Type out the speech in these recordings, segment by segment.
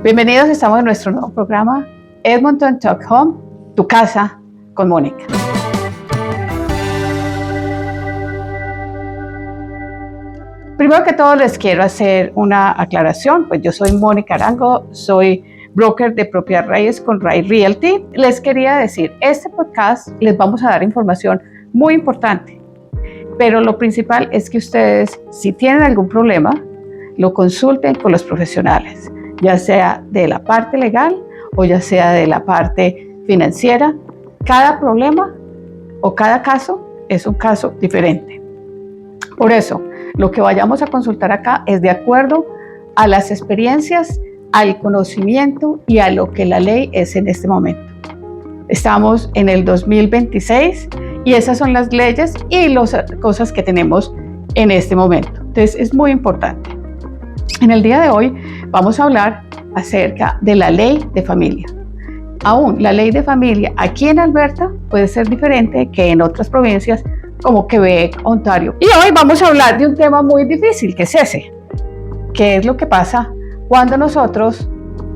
Bienvenidos, estamos en nuestro nuevo programa Edmonton Talk Home, tu casa con Mónica. Primero que todo les quiero hacer una aclaración, pues yo soy Mónica Arango, soy broker de propiedad raíz con Ray Realty. Les quería decir, este podcast les vamos a dar información muy importante, pero lo principal es que ustedes, si tienen algún problema, lo consulten con los profesionales, ya sea de la parte legal o ya sea de la parte financiera. Cada problema o cada caso es un caso diferente. Por eso, lo que vayamos a consultar acá es de acuerdo a las experiencias, al conocimiento y a lo que la ley es en este momento. Estamos en el 2026 y esas son las leyes y las cosas que tenemos en este momento. Entonces, es muy importante. En el día de hoy vamos a hablar acerca de la ley de familia. Aún la ley de familia aquí en Alberta puede ser diferente que en otras provincias como Quebec, Ontario. Y hoy vamos a hablar de un tema muy difícil, que es ese. ¿Qué es lo que pasa cuando nosotros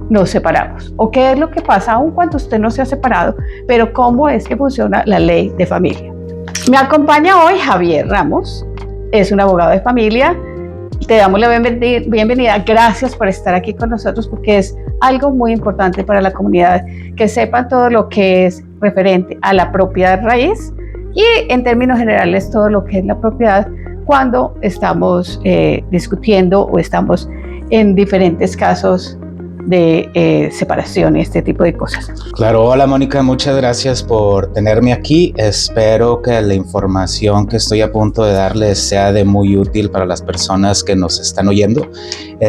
nos separamos? ¿O qué es lo que pasa aún cuando usted no se ha separado? Pero ¿cómo es que funciona la ley de familia? Me acompaña hoy Javier Ramos, es un abogado de familia. Te damos la bienvenida. Gracias por estar aquí con nosotros porque es algo muy importante para la comunidad que sepan todo lo que es referente a la propiedad raíz y en términos generales todo lo que es la propiedad cuando estamos discutiendo o estamos en diferentes casos de separación y este tipo de cosas. Claro, hola Mónica, muchas gracias por tenerme aquí. Espero que la información que estoy a punto de darles sea de muy útil para las personas que nos están oyendo.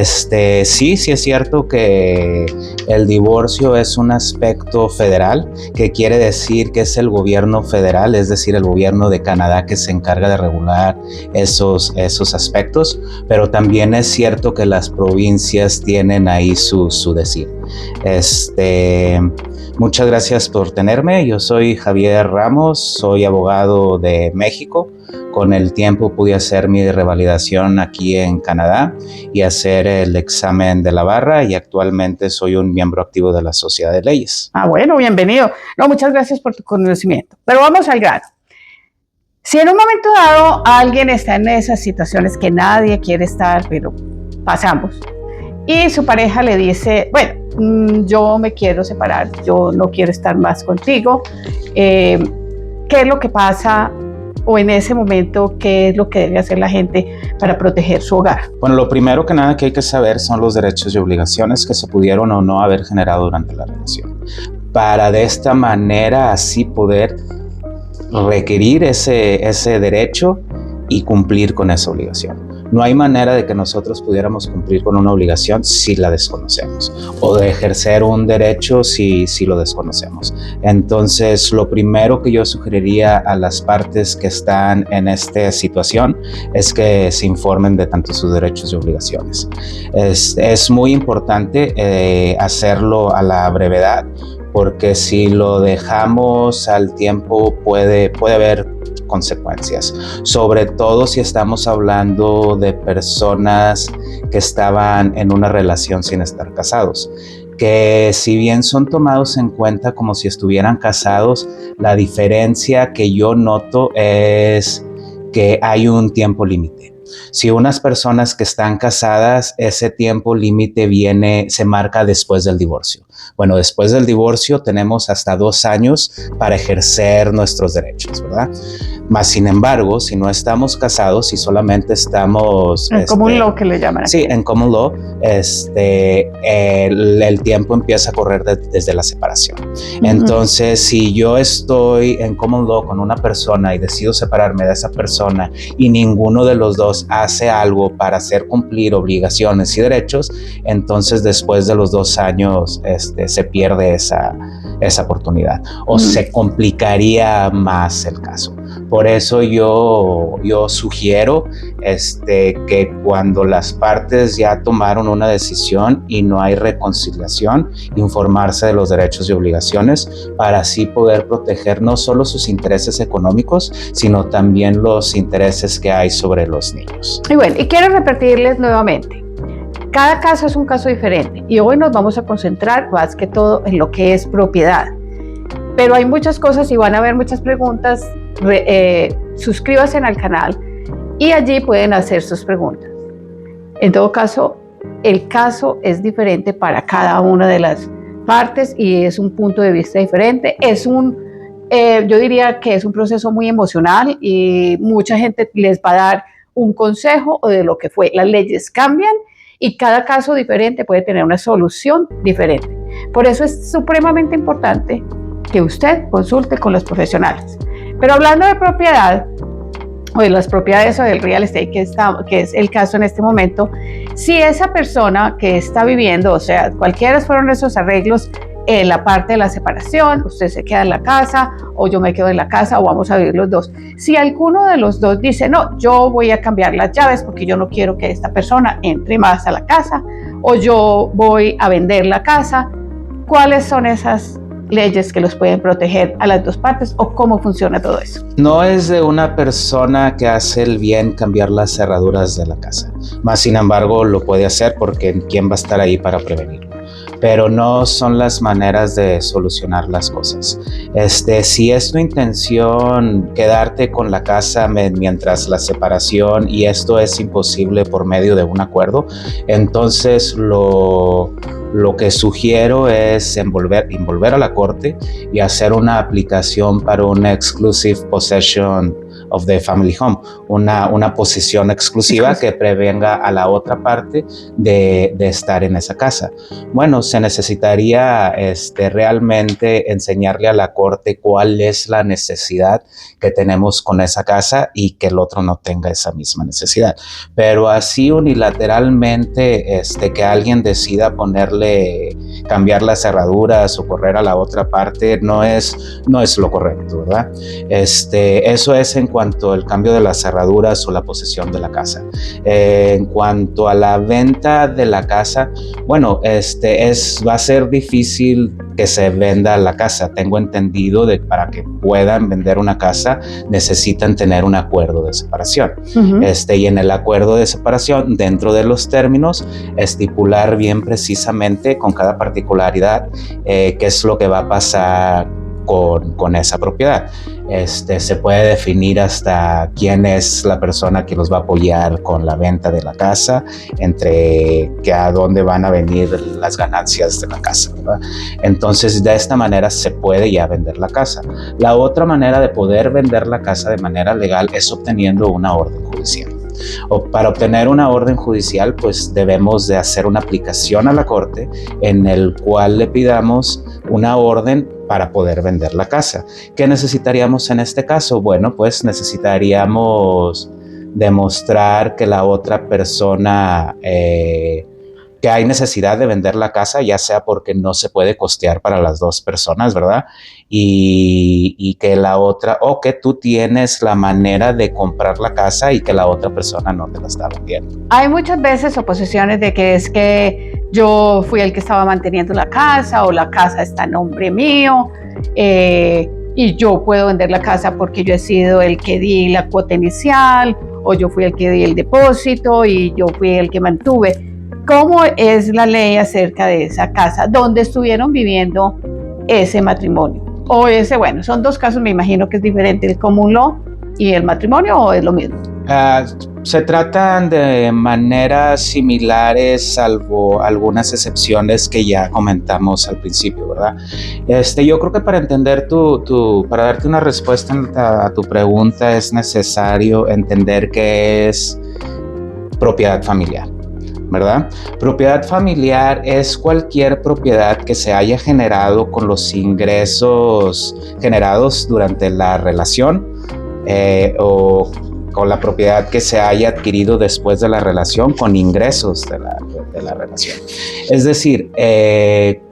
Sí es cierto que el divorcio es un aspecto federal, que quiere decir que es el gobierno federal, es decir, el gobierno de Canadá que se encarga de regular esos aspectos, pero también es cierto que las provincias tienen ahí su decir. Muchas gracias por tenerme. Yo soy Javier Ramos, soy abogado de México. Con el tiempo pude hacer mi revalidación aquí en Canadá y hacer el examen de la barra y actualmente soy un miembro activo de la Sociedad de Leyes. Bueno, bienvenido. No, muchas gracias por tu conocimiento. Pero vamos al grano. Si en un momento dado alguien está en esas situaciones que nadie quiere estar, pero pasamos, y su pareja le dice, bueno, yo me quiero separar, yo no quiero estar más contigo, ¿qué es lo que pasa? O en ese momento, ¿qué es lo que debe hacer la gente para proteger su hogar? Bueno, lo primero que nada que hay que saber son los derechos y obligaciones que se pudieron o no haber generado durante la relación, para de esta manera así poder requerir ese derecho y cumplir con esa obligación. No hay manera de que nosotros pudiéramos cumplir con una obligación si la desconocemos o de ejercer un derecho si lo desconocemos. Entonces, lo primero que yo sugeriría a las partes que están en esta situación es que se informen de tanto sus derechos y obligaciones. Es muy importante hacerlo a la brevedad, porque si lo dejamos al tiempo puede haber consecuencias, sobre todo si estamos hablando de personas que estaban en una relación sin estar casados, que si bien son tomados en cuenta como si estuvieran casados, la diferencia que yo noto es que hay un tiempo límite. Si unas personas que están casadas, ese tiempo límite se marca después del divorcio. Bueno, después del divorcio tenemos hasta 2 años para ejercer nuestros derechos, ¿verdad? Más sin embargo, si no estamos casados y solamente estamos... En common law, que le llaman aquí. Sí, en common law, el tiempo empieza a correr desde la separación. Entonces, si yo estoy en common law con una persona y decido separarme de esa persona y ninguno de los dos hace algo para hacer cumplir obligaciones y derechos, entonces después de los 2 años se pierde esa oportunidad o se complicaría más el caso. Por eso yo sugiero que cuando las partes ya tomaron una decisión y no hay reconciliación, informarse de los derechos y obligaciones para así poder proteger no solo sus intereses económicos, sino también los intereses que hay sobre los niños. Y bueno, y quiero repetirles nuevamente, Cada caso es un caso diferente y hoy nos vamos a concentrar más que todo en lo que es propiedad. Pero hay muchas cosas y van a haber muchas preguntas. Suscríbanse al canal y allí pueden hacer sus preguntas. En todo caso, el caso es diferente para cada una de las partes y es un punto de vista diferente. Yo diría que es un proceso muy emocional y mucha gente les va a dar un consejo o de lo que fue. Las leyes cambian y cada caso diferente puede tener una solución diferente. Por eso es supremamente importante que usted consulte con los profesionales. Pero hablando de propiedad, o de las propiedades o del real estate, que es el caso en este momento, si esa persona que está viviendo, o sea, cualquiera fueron esos arreglos en la parte de la separación, usted se queda en la casa o yo me quedo en la casa o vamos a vivir los dos. Si alguno de los dos dice, no, yo voy a cambiar las llaves porque yo no quiero que esta persona entre más a la casa o yo voy a vender la casa, ¿cuáles son esas leyes que los pueden proteger a las dos partes o cómo funciona todo eso? No es de una persona que hace el bien cambiar las cerraduras de la casa. Más sin embargo, lo puede hacer porque ¿quién va a estar ahí para prevenirlo? Pero no son las maneras de solucionar las cosas. Si es tu intención quedarte con la casa mientras la separación y esto es imposible por medio de un acuerdo, entonces lo que sugiero es envolver a la corte y hacer una aplicación para una exclusive possession of the family home, una posesión exclusiva que prevenga a la otra parte de estar en esa casa. Bueno, se necesitaría realmente enseñarle a la corte cuál es la necesidad que tenemos con esa casa y que el otro no tenga esa misma necesidad. Pero así unilateralmente que alguien decida cambiar las cerraduras o correr a la otra parte no es lo correcto, ¿verdad? Eso es en cuanto al cambio de las cerraduras o la posesión de la casa. En cuanto a la venta de la casa, bueno, va a ser difícil que se venda la casa. Tengo entendido de para que puedan vender una casa necesitan tener un acuerdo de separación. Uh-huh. Y en el acuerdo de separación, dentro de los términos, estipular bien precisamente con cada particularidad qué es lo que va a pasar con esa propiedad. Se puede definir hasta quién es la persona que los va a apoyar con la venta de la casa, entre que a dónde van a venir las ganancias de la casa, ¿verdad? Entonces, de esta manera se puede ya vender la casa. La otra manera de poder vender la casa de manera legal es obteniendo una orden judicial. Para obtener una orden judicial, pues debemos de hacer una aplicación a la corte en el cual le pidamos una orden para poder vender la casa. ¿Qué necesitaríamos en este caso? Bueno, pues necesitaríamos demostrar que la otra persona que hay necesidad de vender la casa, ya sea porque no se puede costear para las dos personas, ¿verdad? Y que la otra, o que tú tienes la manera de comprar la casa y que la otra persona no te la está vendiendo. Hay muchas veces oposiciones de que es que yo fui el que estaba manteniendo la casa o la casa está en nombre mío y yo puedo vender la casa porque yo he sido el que di la cuota inicial o yo fui el que di el depósito y yo fui el que mantuve. ¿Cómo es la ley acerca de esa casa donde estuvieron viviendo ese matrimonio? O bueno, son dos casos, me imagino que es diferente, el common law y el matrimonio, ¿o es lo mismo? Se tratan de maneras similares, salvo algunas excepciones que ya comentamos al principio, ¿verdad? Yo creo que para entender para darte una respuesta a tu pregunta es necesario entender qué es propiedad familiar, ¿verdad? Propiedad familiar es cualquier propiedad que se haya generado con los ingresos generados durante la relación o con la propiedad que se haya adquirido después de la relación con ingresos de la relación. Es decir,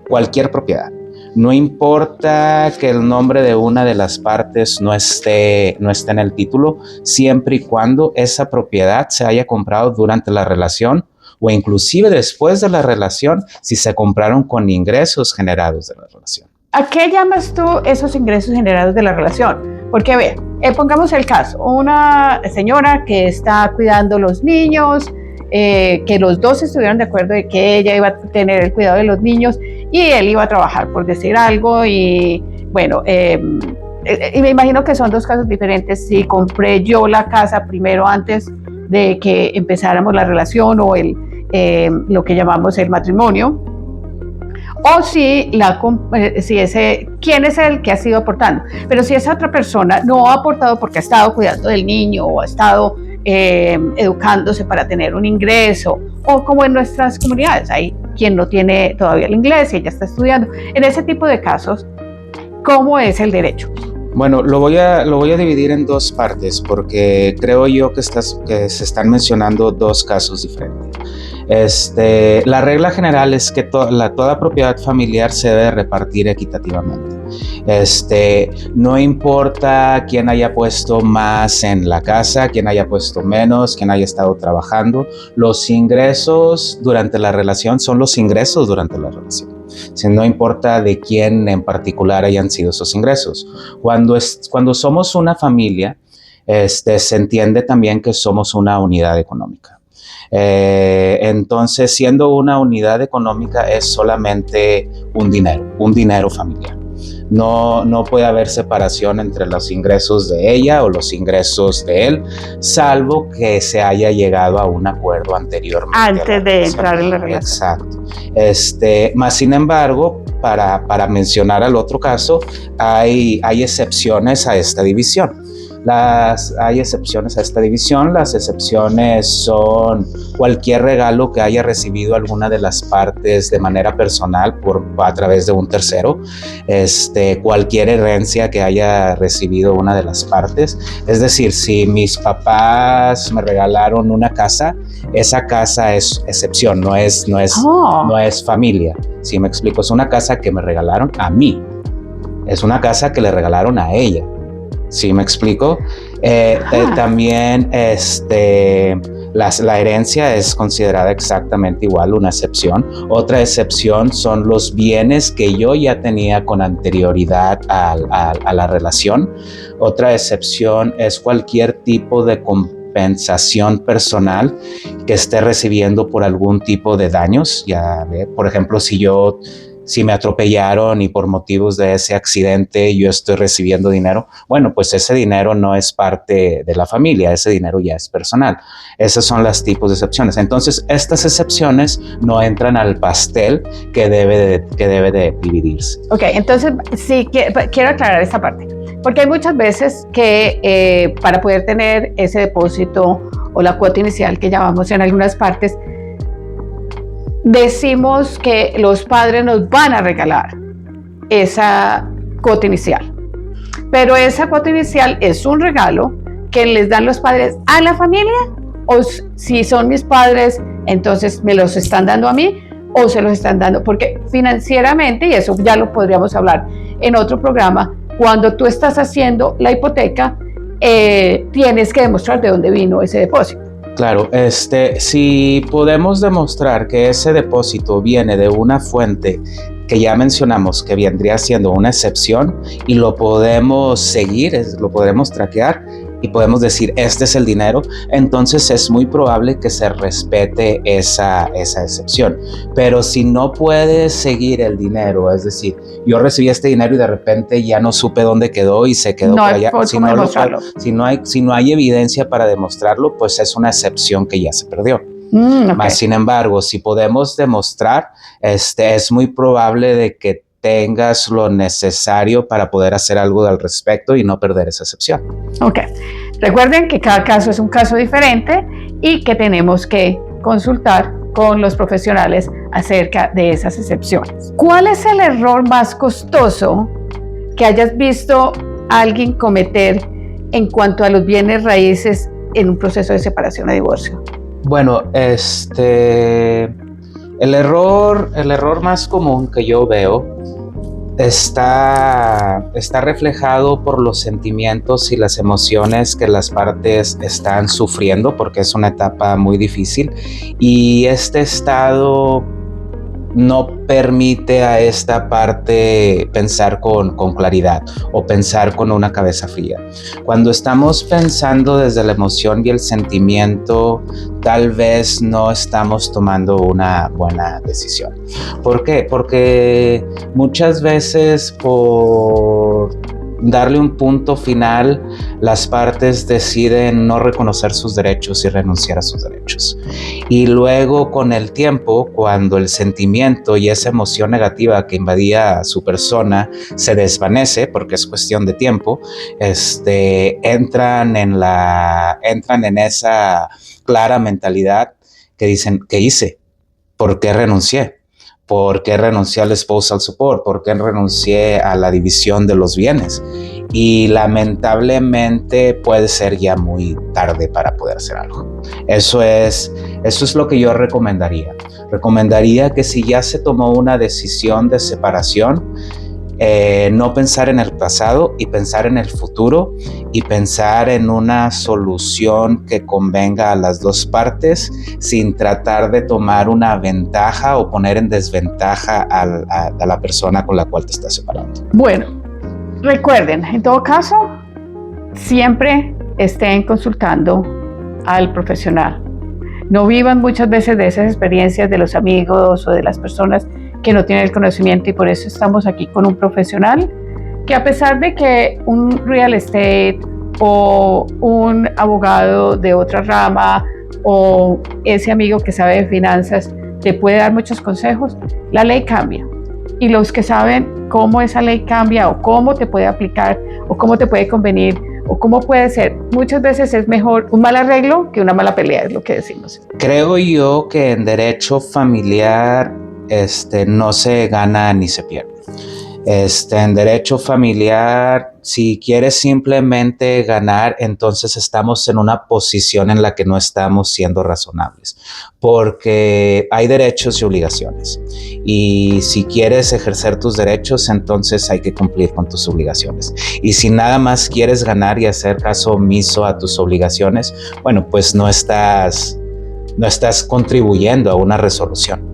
cualquier propiedad. No importa que el nombre de una de las partes no esté en el título, siempre y cuando esa propiedad se haya comprado durante la relación o inclusive después de la relación si se compraron con ingresos generados de la relación. ¿A qué llamas tú esos ingresos generados de la relación? Porque, pongamos el caso, una señora que está cuidando los niños que los dos estuvieron de acuerdo de que ella iba a tener el cuidado de los niños y él iba a trabajar, por decir algo, y bueno, y me imagino que son dos casos diferentes. Si compré yo la casa primero antes de que empezáramos la relación o lo que llamamos el matrimonio, o si quién es el que ha sido aportando. Pero si esa otra persona no ha aportado porque ha estado cuidando del niño o ha estado educándose para tener un ingreso, o como en nuestras comunidades, hay quien no tiene todavía el inglés y ella está estudiando. En ese tipo de casos, ¿cómo es el derecho? Bueno, lo voy a dividir en dos partes porque creo yo que se están mencionando dos casos diferentes. La regla general es que toda propiedad familiar se debe repartir equitativamente. No importa quién haya puesto más en la casa, quién haya puesto menos, quién haya estado trabajando, los ingresos durante la relación son los ingresos durante la relación. No importa de quién en particular hayan sido esos ingresos. Cuando somos una familia, se entiende también que somos una unidad económica. Entonces, siendo una unidad económica es solamente un dinero familiar. No puede haber separación entre los ingresos de ella o los ingresos de él, salvo que se haya llegado a un acuerdo anteriormente. Antes de entrar en la relación. Exacto. Más sin embargo, para mencionar al otro caso, hay excepciones a esta división. Hay excepciones a esta división. Las excepciones son cualquier regalo que haya recibido alguna de las partes de manera personal a través de un tercero, cualquier herencia que haya recibido una de las partes. Es decir, si mis papás me regalaron una casa, esa casa es excepción, no es familia. ¿Sí me explico? Es una casa que me regalaron a mí. Es una casa que le regalaron a ella. ¿Sí me explico? También la herencia es considerada exactamente igual, una excepción. Otra excepción son los bienes que yo ya tenía con anterioridad a la relación. Otra excepción es cualquier tipo de compensación personal que esté recibiendo por algún tipo de daños. Por ejemplo, si me atropellaron y por motivos de ese accidente yo estoy recibiendo dinero, bueno, pues ese dinero no es parte de la familia, ese dinero ya es personal. Esos son los tipos de excepciones. Entonces, estas excepciones no entran al pastel que debe de dividirse. Ok, entonces sí, quiero aclarar esta parte, porque hay muchas veces que para poder tener ese depósito o la cuota inicial que llamamos en algunas partes, decimos que los padres nos van a regalar esa cuota inicial, pero esa cuota inicial es un regalo que les dan los padres a la familia, o si son mis padres, entonces me los están dando a mí o se los están dando, porque financieramente, y eso ya lo podríamos hablar en otro programa, cuando tú estás haciendo la hipoteca, tienes que demostrar de dónde vino ese depósito. Claro, si podemos demostrar que ese depósito viene de una fuente que ya mencionamos que vendría siendo una excepción y lo podemos seguir, lo podremos traquear y podemos decir este es el dinero, entonces es muy probable que se respete esa excepción. Pero si no puedes seguir el dinero, es decir, yo recibí este dinero y de repente ya no supe dónde quedó y se quedó por allá, si no hay evidencia para demostrarlo, pues es una excepción que ya se perdió. Okay. Más sin embargo, si podemos demostrar, es muy probable de que tengas lo necesario para poder hacer algo al respecto y no perder esa excepción. Ok. Recuerden que cada caso es un caso diferente y que tenemos que consultar con los profesionales acerca de esas excepciones. ¿Cuál es el error más costoso que hayas visto a alguien cometer en cuanto a los bienes raíces en un proceso de separación o divorcio? Bueno, el error más común que yo veo está reflejado por los sentimientos y las emociones que las partes están sufriendo, porque es una etapa muy difícil y este estado no permite a esta parte pensar con claridad o pensar con una cabeza fría. Cuando estamos pensando desde la emoción y el sentimiento, tal vez no estamos tomando una buena decisión. ¿Por qué? Porque muchas veces por darle un punto final, las partes deciden no reconocer sus derechos y renunciar a sus derechos. Y luego con el tiempo, cuando el sentimiento y esa emoción negativa que invadía a su persona se desvanece, porque es cuestión de tiempo, entran en esa clara mentalidad que dicen, ¿qué hice? ¿Por qué renuncié? ¿Por qué renuncié al spousal support? ¿Por qué renuncié a la división de los bienes? Y lamentablemente puede ser ya muy tarde para poder hacer algo. Eso es lo que yo recomendaría. Recomendaría que si ya se tomó una decisión de separación, no pensar en el pasado y pensar en el futuro y pensar en una solución que convenga a las dos partes sin tratar de tomar una ventaja o poner en desventaja a la persona con la cual te estás separando. Bueno, recuerden, en todo caso, siempre estén consultando al profesional. No vivan muchas veces de esas experiencias de los amigos o de las personas que no tienen el conocimiento, y por eso estamos aquí con un profesional que, a pesar de que un real estate o un abogado de otra rama o ese amigo que sabe de finanzas te puede dar muchos consejos, la ley cambia. Y los que saben cómo esa ley cambia o cómo te puede aplicar o cómo te puede convenir o cómo puede ser, muchas veces es mejor un mal arreglo que una mala pelea, es lo que decimos. Creo yo que en derecho familiar no se gana ni se pierde. En derecho familiar, si quieres simplemente ganar, entonces estamos en una posición en la que no estamos siendo razonables, porque hay derechos y obligaciones. Y si quieres ejercer tus derechos, entonces hay que cumplir con tus obligaciones. Y si nada más quieres ganar y hacer caso omiso a tus obligaciones, bueno, pues no estás contribuyendo a una resolución,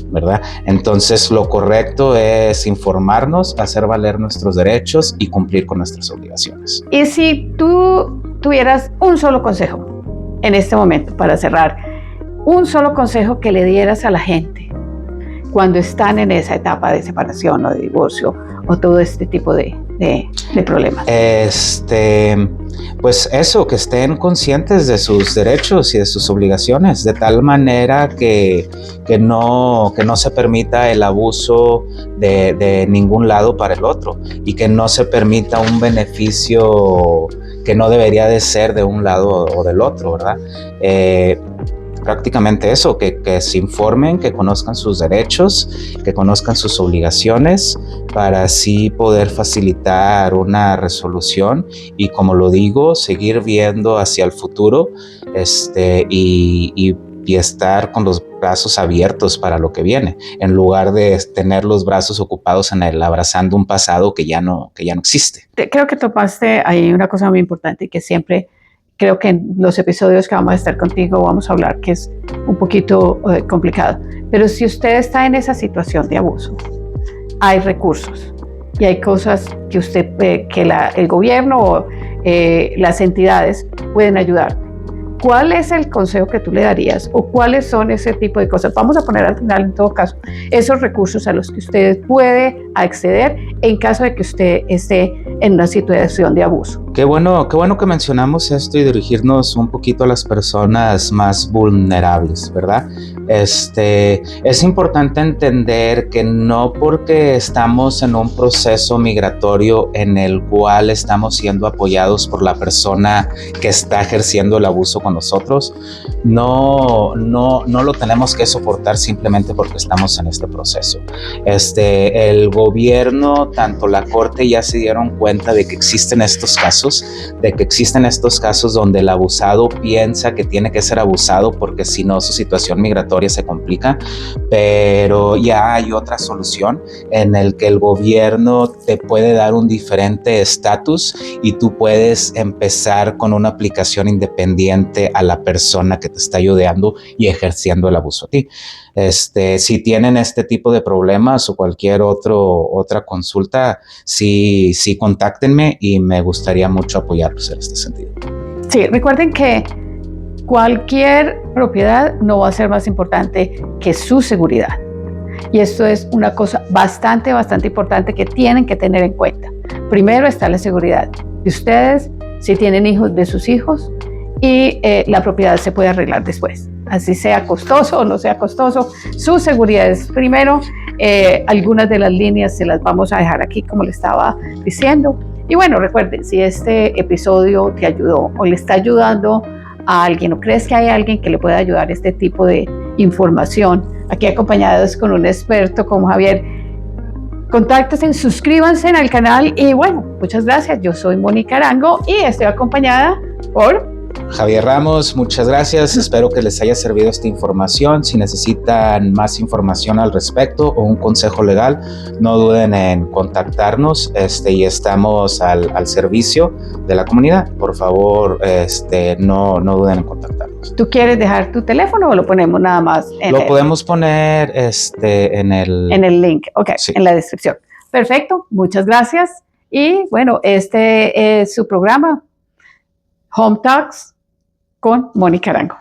¿verdad? Entonces lo correcto es informarnos, hacer valer nuestros derechos y cumplir con nuestras obligaciones. Y si tú tuvieras un solo consejo en este momento para cerrar, un solo consejo que le dieras a la gente cuando están en esa etapa de separación o de divorcio o todo este tipo de problemas. Pues eso, que estén conscientes de sus derechos y de sus obligaciones, de tal manera que no se permita el abuso de ningún lado para el otro y que no se permita un beneficio que no debería de ser de un lado o del otro, ¿verdad? Prácticamente eso, que se informen, que conozcan sus derechos, que conozcan sus obligaciones para así poder facilitar una resolución y, como lo digo, seguir viendo hacia el futuro y estar con los brazos abiertos para lo que viene, en lugar de tener los brazos ocupados abrazando un pasado que ya no existe. Creo que topaste ahí una cosa muy importante y que siempre creo que en los episodios que vamos a estar contigo vamos a hablar, que es un poquito complicado. Pero si usted está en esa situación de abuso, hay recursos y hay cosas que el gobierno o las entidades pueden ayudar. ¿Cuál es el consejo que tú le darías o cuáles son ese tipo de cosas? Vamos a poner al final, en todo caso, esos recursos a los que usted puede acceder en caso de que usted esté en una situación de abuso. Qué bueno que mencionamos esto y dirigirnos un poquito a las personas más vulnerables, ¿verdad? Es importante entender que no porque estamos en un proceso migratorio en el cual estamos siendo apoyados por la persona que está ejerciendo el abuso con nosotros, no lo tenemos que soportar simplemente porque estamos en este proceso. El gobierno, tanto la corte, ya se dieron cuenta de que existen estos casos donde el abusado piensa que tiene que ser abusado porque si no su situación migratoria historia se complica, pero ya hay otra solución en el que el gobierno te puede dar un diferente estatus y tú puedes empezar con una aplicación independiente a la persona que te está ayudando y ejerciendo el abuso a ti. Si tienen este tipo de problemas o cualquier otra consulta, sí, contáctenme y me gustaría mucho apoyarlos en este sentido. Sí, recuerden que cualquier propiedad no va a ser más importante que su seguridad. Y esto es una cosa bastante importante que tienen que tener en cuenta. Primero está la seguridad de ustedes, si tienen hijos, de sus hijos, y la propiedad se puede arreglar después. Así sea costoso o no sea costoso, su seguridad es primero. Algunas de las líneas se las vamos a dejar aquí, como le estaba diciendo. Y bueno, recuerden, si este episodio te ayudó o le está ayudando a alguien o crees que hay alguien que le pueda ayudar este tipo de información, aquí acompañados con un experto como Javier, contáctense, suscríbanse al canal y bueno, muchas gracias. Yo soy Mónica Arango y estoy acompañada por Javier Ramos. Muchas gracias. Espero que les haya servido esta información. Si necesitan más información al respecto o un consejo legal, no duden en contactarnos y estamos al servicio de la comunidad. Por favor, no duden en contactarnos. ¿Tú quieres dejar tu teléfono o lo ponemos nada más? Podemos poner en el link, ok, sí. En la descripción. Perfecto, muchas gracias. Y bueno, este es su programa, Home Talks con Mónica Arango.